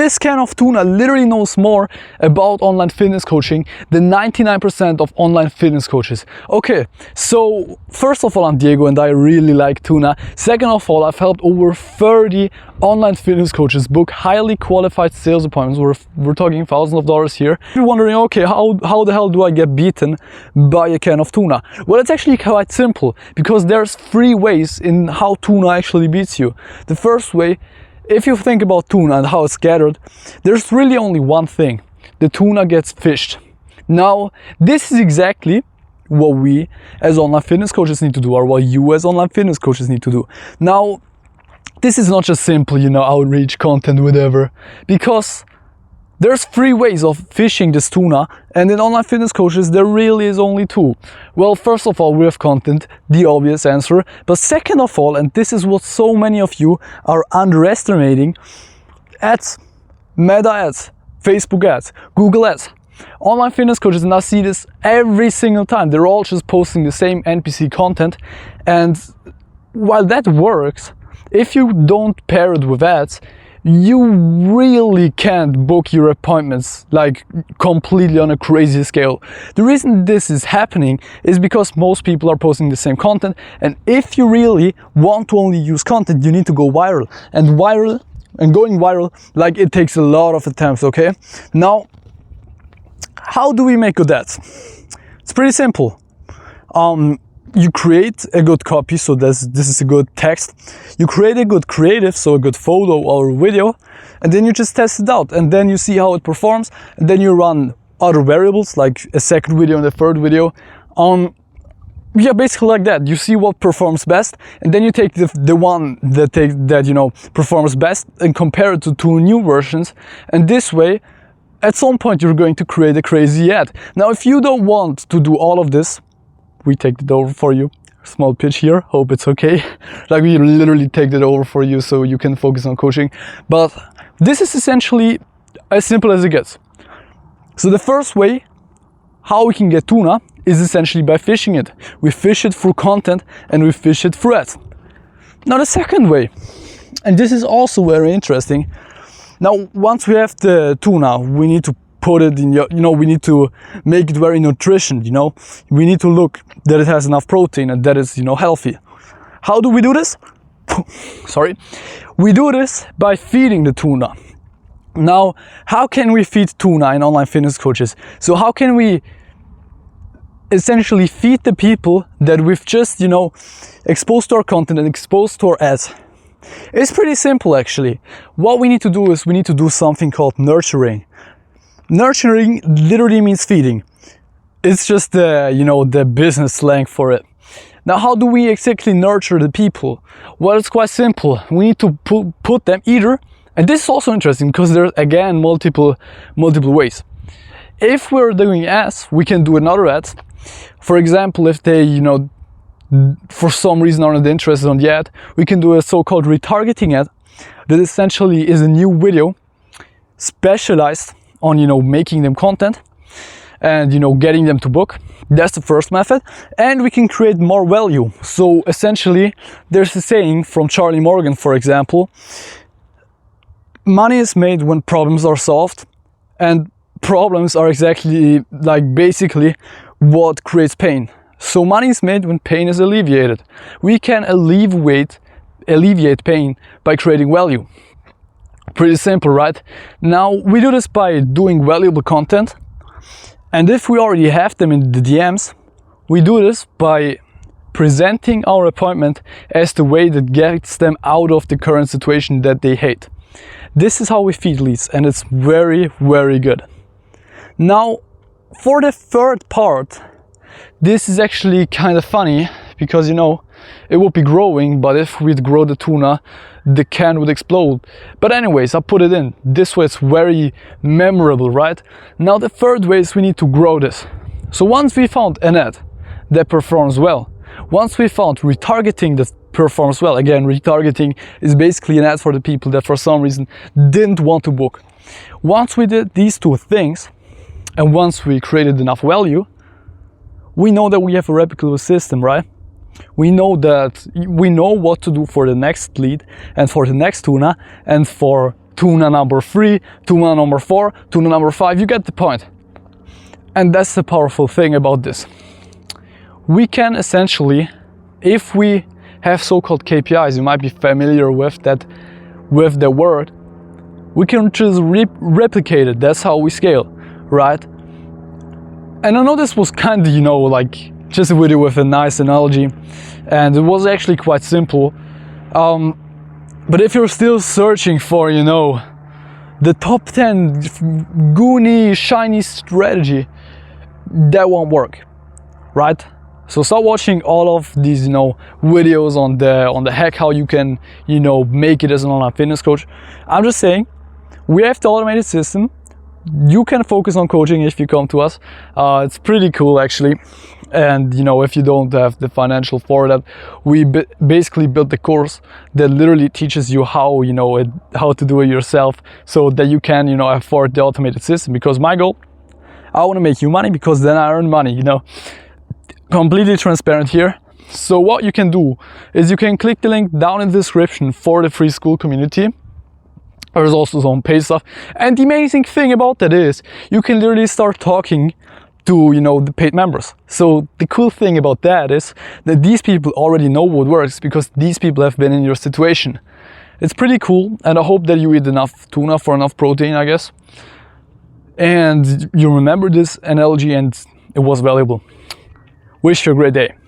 This can of tuna literally knows more about online fitness coaching than 99% of online fitness coaches. Okay, so first of all, I'm Diego and I really like tuna. Second of all, I've helped over 30 online fitness coaches book highly qualified sales appointments. We're talking thousands of dollars here. You're wondering, okay, how the hell do I get beaten by a can of tuna? Well, it's actually quite simple, because there's 3 ways in how tuna actually beats you. The first way, if you think about tuna and how it's gathered, there's really only one thing. The tuna gets fished. Now, this is exactly what we as online fitness coaches need to do, or what you as online fitness coaches need to do. Now, this is not just simple, outreach, content, whatever, because there's 3 ways of fishing this tuna, and in online fitness coaches there really is only 2. Well, first of all, we have content, the obvious answer, but second of all, and this is what so many of you are underestimating, ads, meta ads, Facebook ads, Google ads. Online fitness coaches, and I see this every single time, they're all just posting the same NPC content, and while that works, if you don't pair it with ads, you really can't book your appointments like completely on a crazy scale. The reason this is happening is because most people are posting the same content, and if you really want to only use content, you need to go viral. And going viral, like, it takes a lot of attempts, okay? Now, how do we make good ads? It's pretty simple. You create a good copy, so this is a good text. You create a good creative, so a good photo or video, and then you just test it out, and then you see how it performs, and then you run other variables like a second video and a third video. Yeah, basically like that. You see what performs best, and then you take the one that performs best and compare it to 2 new versions, and this way, at some point, you're going to create a crazy ad. Now, if you don't want to do all of this, we take it over for you. Small pitch here, hope it's okay. Like, we literally take it over for you so you can focus on coaching. But this is essentially as simple as it gets. So the first way how we can get tuna is essentially by fishing it. We fish it through content and we fish it through ads. Now the second way, and this is also very interesting. Now, once we have the tuna, we need to put it in we need to make it very nutrition, we need to look that it has enough protein and that it's, healthy. How do we do this? Sorry. We do this by feeding the tuna. Now, how can we feed tuna in online fitness coaches? So how can we essentially feed the people that we've just, exposed to our content and exposed to our ads? It's pretty simple, actually. What we need to do is we need to do something called nurturing. Nurturing literally means feeding. It's just the business slang for it. Now, how do we exactly nurture the people? Well, it's quite simple. We need to put them either, and this is also interesting because there's again multiple ways. If we're doing ads, we can do another ad. For example, if they for some reason are not interested on the ad, we can do a so-called retargeting ad that essentially is a new video specialized on making them content and getting them to book. That's the first method, and we can create more value. So essentially, there's a saying from Charlie Morgan, for example: money is made when problems are solved, and problems are exactly basically what creates pain. So money is made when pain is alleviated. We can alleviate pain by creating value. Pretty simple, right? Now, we do this by doing valuable content, and if we already have them in the DMs, we do this by presenting our appointment as the way that gets them out of the current situation that they hate. This is how we feed leads, and it's very, very good. Now, for the third part, this is actually kind of funny, because it would be growing, but if we'd grow the tuna, the can would explode. But anyways, I put it in. This way it's very memorable, right? Now the third way is we need to grow this. So once we found an ad that performs well, once we found retargeting that performs well, again, retargeting is basically an ad for the people that for some reason didn't want to book. Once we did these 2 things, and once we created enough value, we know that we have a replicable system, right? We know what to do for the next lead and for the next tuna and for tuna number 3, tuna number 4, tuna number 5, you get the point. And that's the powerful thing about this. We can essentially, if we have so-called KPIs, you might be familiar with that, with the word, we can just replicate it. That's how we scale, right? And I know this was kind of, like just a video with a nice analogy, and it was actually quite simple. But if you're still searching for, the top 10 goony, shiny strategy, that won't work, right? So start watching all of these, videos on the hack how you can, make it as an online fitness coach. I'm just saying, we have the automated system. You can focus on coaching if you come to us. It's pretty cool actually. And if you don't have the financial for that, we basically built the course that literally teaches you how how to do it yourself, so that you can afford the automated system. Because my goal, I want to make you money, because then I earn money. Completely transparent here. So what you can do is you can click the link down in the description for the free school community. There's also some paid stuff, and the amazing thing about that is you can literally start talking to the paid members. So the cool thing about that is that these people already know what works, because these people have been in your situation. It's pretty cool, and I hope that you eat enough tuna for enough protein, I guess, and you remember this analogy and it was valuable. Wish you a great day.